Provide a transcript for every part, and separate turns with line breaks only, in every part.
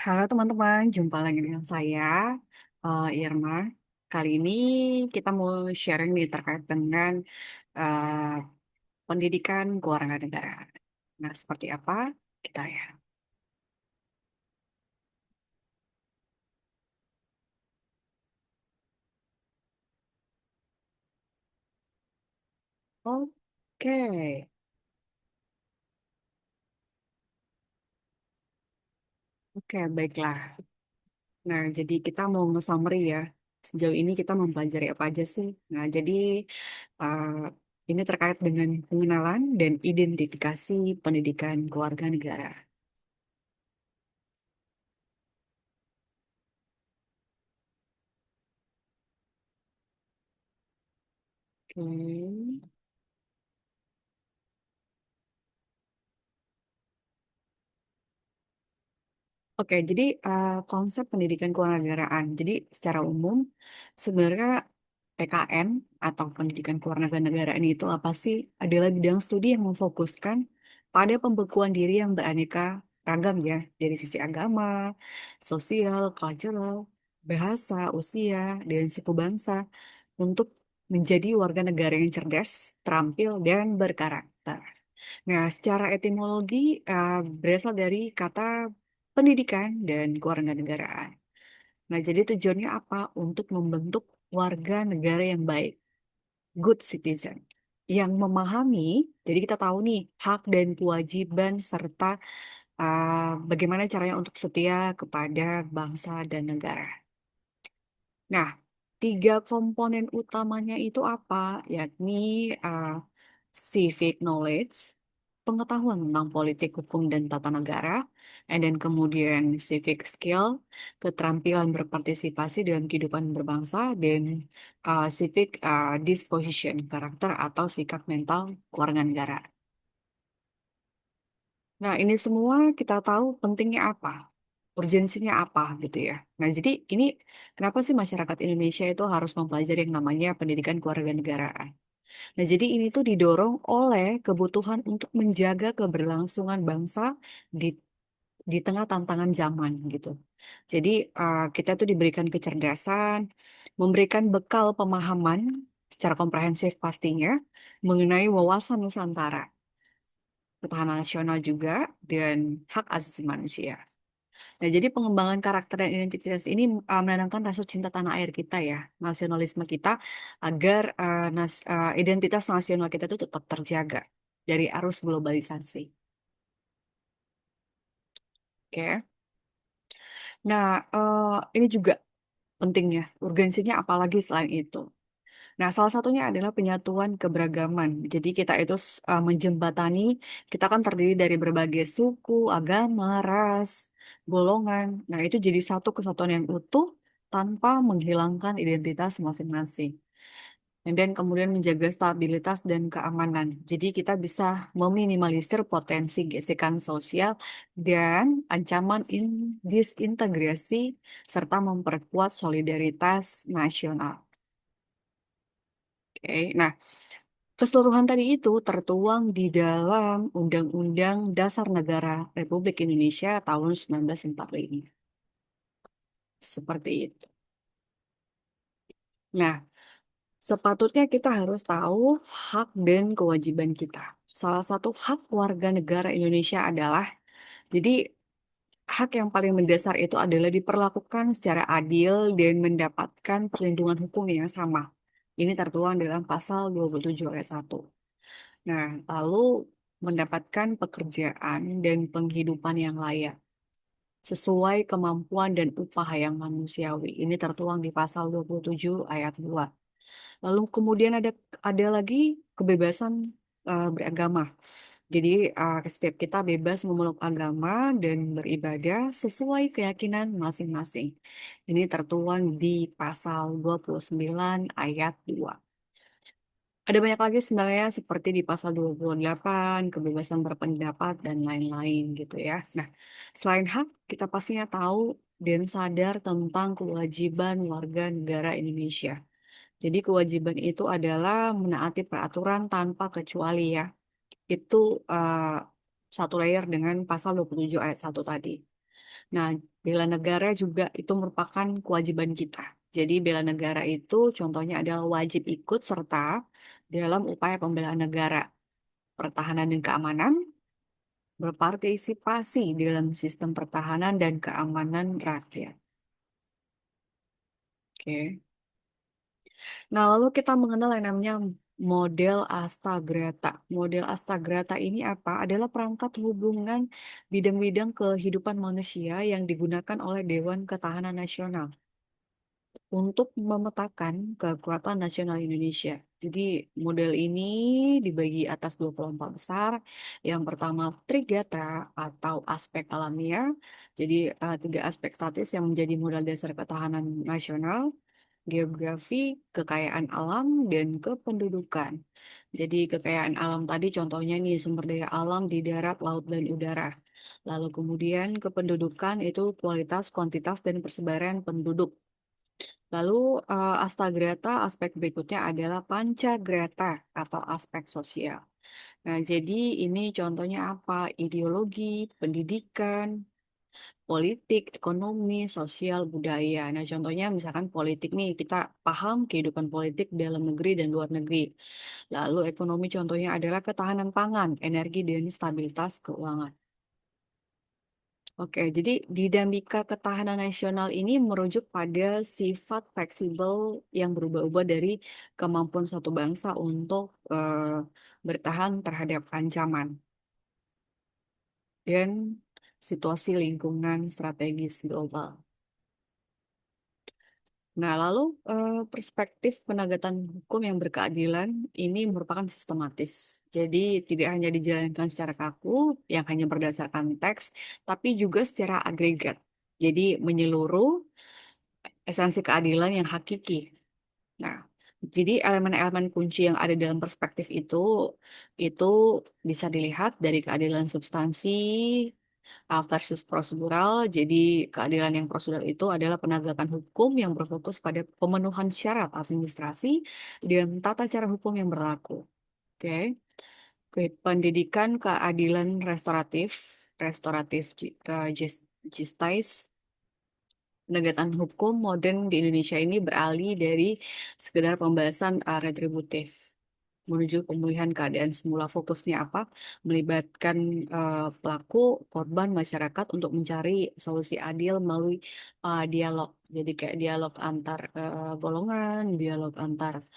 Halo teman-teman, jumpa lagi dengan saya, Irma. Kali ini kita mau sharing nih terkait dengan eh, pendidikan kewarganegaraan. Nah, seperti apa? Kita ya. Oke, oke, baiklah. Nah, jadi kita mau nge-summary ya. Sejauh ini kita mempelajari apa aja sih? Nah, jadi eh, ini terkait dengan pengenalan dan identifikasi pendidikan kewarganegaraan. Oke. Oke, jadi konsep pendidikan kewarganegaraan. Jadi secara umum sebenarnya PKN atau pendidikan kewarganegaraan itu apa sih? Adalah bidang studi yang memfokuskan pada pembekuan diri yang beraneka ragam ya, dari sisi agama, sosial, cultural, bahasa, usia, dan suku bangsa untuk menjadi warga negara yang cerdas, terampil, dan berkarakter. Nah, secara etimologi berasal dari kata pendidikan dan kewarganegaraan. Nah, jadi tujuannya apa? Untuk membentuk warga negara yang baik, good citizen, yang memahami. Jadi kita tahu nih hak dan kewajiban serta bagaimana caranya untuk setia kepada bangsa dan negara. Nah, tiga komponen utamanya itu apa? Yakni uh, civic knowledge, pengetahuan tentang politik, hukum, dan tata negara, and then kemudian civic skill, keterampilan berpartisipasi dalam kehidupan berbangsa, dan civic disposition, karakter atau sikap mental keluarga negara. Nah, ini semua kita tahu pentingnya apa, urgensinya apa gitu ya. Nah, jadi ini kenapa sih masyarakat Indonesia itu harus mempelajari yang namanya pendidikan kewarganegaraan? Nah, jadi ini tuh didorong oleh kebutuhan untuk menjaga keberlangsungan bangsa di di tengah tantangan zaman gitu. Jadi kita tuh diberikan kecerdasan, memberikan bekal pemahaman secara komprehensif pastinya mengenai wawasan Nusantara, ketahanan nasional juga, dan hak asasi manusia. Nah, jadi pengembangan karakter dan identitas ini menanamkan rasa cinta tanah air kita ya, nasionalisme kita, agar identitas nasional kita itu tetap terjaga dari arus globalisasi. Oke. Nah, ini juga pentingnya, urgensinya apalagi selain itu. Nah, salah satunya adalah penyatuan keberagaman. Jadi kita itu menjembatani, kita kan terdiri dari berbagai suku, agama, ras, golongan. Nah, itu jadi satu kesatuan yang utuh tanpa menghilangkan identitas masing-masing. Dan kemudian menjaga stabilitas dan keamanan. Jadi kita bisa meminimalisir potensi gesekan sosial dan ancaman disintegrasi serta memperkuat solidaritas nasional. Oke, nah keseluruhan tadi itu tertuang di dalam Undang-Undang Dasar Negara Republik Indonesia tahun 1945. Seperti itu. Nah, sepatutnya kita harus tahu hak dan kewajiban kita. Salah satu hak warga negara Indonesia adalah, jadi hak yang paling mendasar itu adalah diperlakukan secara adil dan mendapatkan perlindungan hukum yang sama. Ini tertuang dalam pasal 27 ayat 1. Nah, lalu mendapatkan pekerjaan dan penghidupan yang layak sesuai kemampuan dan upah yang manusiawi. Ini tertuang di pasal 27 ayat 2. Lalu kemudian ada lagi kebebasan beragama. Jadi setiap kita bebas memeluk agama dan beribadah sesuai keyakinan masing-masing. Ini tertuang di pasal 29 ayat 2. Ada banyak lagi sebenarnya seperti di pasal 28, kebebasan berpendapat dan lain-lain gitu ya. Nah, selain hak, kita pastinya tahu dan sadar tentang kewajiban warga negara Indonesia. Jadi kewajiban itu adalah menaati peraturan tanpa kecuali ya. Itu satu layer dengan pasal 27 ayat 1 tadi. Nah, bela negara juga itu merupakan kewajiban kita. Jadi bela negara itu contohnya adalah wajib ikut serta dalam upaya pembelaan negara, pertahanan dan keamanan, berpartisipasi dalam sistem pertahanan dan keamanan rakyat. Oke. Nah, lalu kita mengenal yang namanya model Astagrata. Model Astagrata ini apa? Adalah perangkat hubungan bidang-bidang kehidupan manusia yang digunakan oleh Dewan Ketahanan Nasional untuk memetakan kekuatan nasional Indonesia. Jadi model ini dibagi atas dua kelompok besar. Yang pertama Trigatra atau aspek alamiah. Jadi tiga aspek statis yang menjadi modal dasar ketahanan nasional, geografi, kekayaan alam, dan kependudukan. Jadi kekayaan alam tadi contohnya nih sumber daya alam di darat, laut, dan udara. Lalu kemudian kependudukan itu kualitas, kuantitas, dan persebaran penduduk. Lalu astagrata aspek berikutnya adalah pancagrata atau aspek sosial. Nah, jadi ini contohnya apa? Ideologi, pendidikan, politik, ekonomi, sosial, budaya. Nah, contohnya misalkan politik nih, kita paham kehidupan politik dalam negeri dan luar negeri. Lalu ekonomi contohnya adalah ketahanan pangan, energi, dan stabilitas keuangan. Oke, jadi dinamika ketahanan nasional ini merujuk pada sifat fleksibel yang berubah-ubah dari kemampuan suatu bangsa untuk bertahan terhadap ancaman dan situasi lingkungan strategis global. Nah, lalu perspektif penegakan hukum yang berkeadilan ini merupakan sistematis. Jadi tidak hanya dijalankan secara kaku yang hanya berdasarkan teks, tapi juga secara agregat. Jadi menyeluruh esensi keadilan yang hakiki. Nah, jadi elemen-elemen kunci yang ada dalam perspektif itu bisa dilihat dari keadilan substansi versus prosedural. Jadi keadilan yang prosedural itu adalah penegakan hukum yang berfokus pada pemenuhan syarat administrasi dan tata cara hukum yang berlaku. Oke. Oke, pendidikan keadilan restoratif, restoratif justice. Penegakan hukum modern di Indonesia ini beralih dari sekedar pembahasan retributif menuju pemulihan keadaan semula. Fokusnya apa? Melibatkan pelaku, korban, masyarakat untuk mencari solusi adil melalui dialog. Jadi kayak dialog antar golongan, dialog antar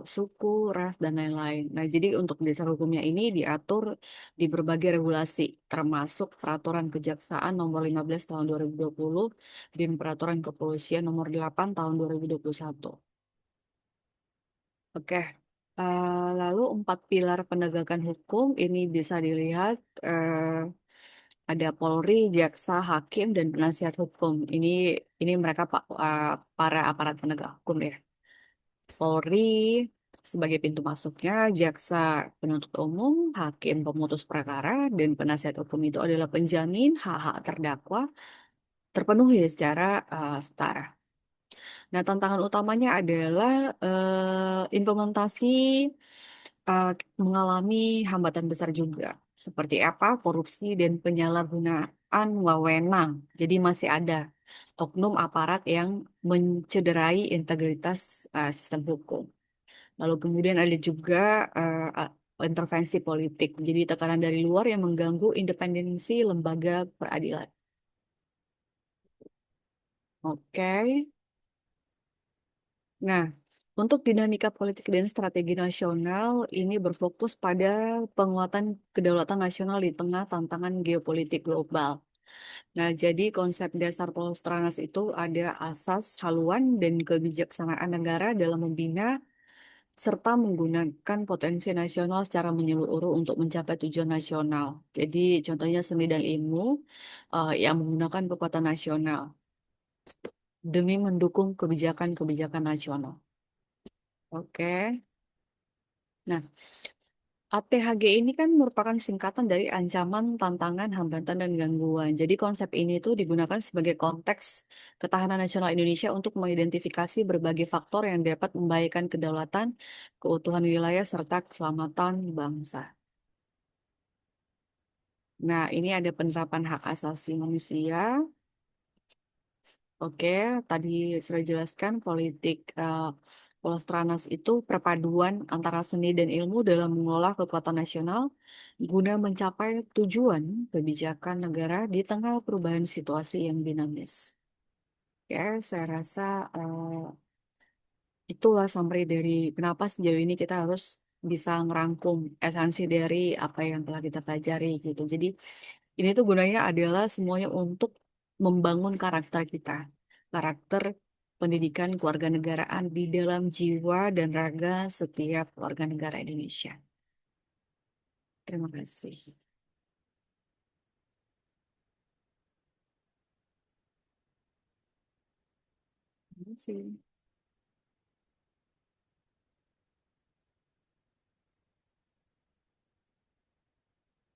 suku, ras, dan lain-lain. Nah, jadi untuk dasar hukumnya ini diatur di berbagai regulasi, termasuk Peraturan Kejaksaan Nomor 15 Tahun 2020 dan Peraturan Kepolisian Nomor 8 Tahun 2021. Oke. Lalu empat pilar penegakan hukum ini bisa dilihat ada Polri, jaksa, hakim, dan penasihat hukum. Ini mereka para aparat penegak hukum ya. Polri sebagai pintu masuknya, jaksa penuntut umum, hakim pemutus perkara, dan penasihat hukum itu adalah penjamin hak-hak terdakwa terpenuhi secara setara. Nah, tantangan utamanya adalah implementasi eh, mengalami hambatan besar juga. Seperti apa? Korupsi dan penyalahgunaan wewenang. Jadi masih ada oknum aparat yang mencederai integritas sistem hukum. Lalu kemudian ada juga intervensi politik. Jadi tekanan dari luar yang mengganggu independensi lembaga peradilan. Oke. Nah, untuk dinamika politik dan strategi nasional ini berfokus pada penguatan kedaulatan nasional di tengah tantangan geopolitik global. Nah, jadi konsep dasar Polstranas itu ada asas, haluan, dan kebijaksanaan negara dalam membina serta menggunakan potensi nasional secara menyeluruh untuk mencapai tujuan nasional. Jadi, contohnya seni dan ilmu yang menggunakan kekuatan nasional demi mendukung kebijakan-kebijakan nasional. Oke. Nah, ATHG ini kan merupakan singkatan dari ancaman, tantangan, hambatan, dan gangguan. Jadi konsep ini tuh digunakan sebagai konteks ketahanan nasional Indonesia untuk mengidentifikasi berbagai faktor yang dapat membahayakan kedaulatan, keutuhan wilayah, serta keselamatan bangsa. Nah, ini ada penerapan hak asasi manusia. Oke, tadi sudah jelaskan politik Postranas itu perpaduan antara seni dan ilmu dalam mengolah kekuatan nasional guna mencapai tujuan kebijakan negara di tengah perubahan situasi yang dinamis. Ya, saya rasa itulah summary dari kenapa sejauh ini kita harus bisa ngerangkum esensi dari apa yang telah kita pelajari gitu. Jadi ini tuh gunanya adalah semuanya untuk membangun karakter kita, karakter pendidikan kewarganegaraan di dalam jiwa dan raga setiap warga negara Indonesia. Terima kasih. Terima kasih.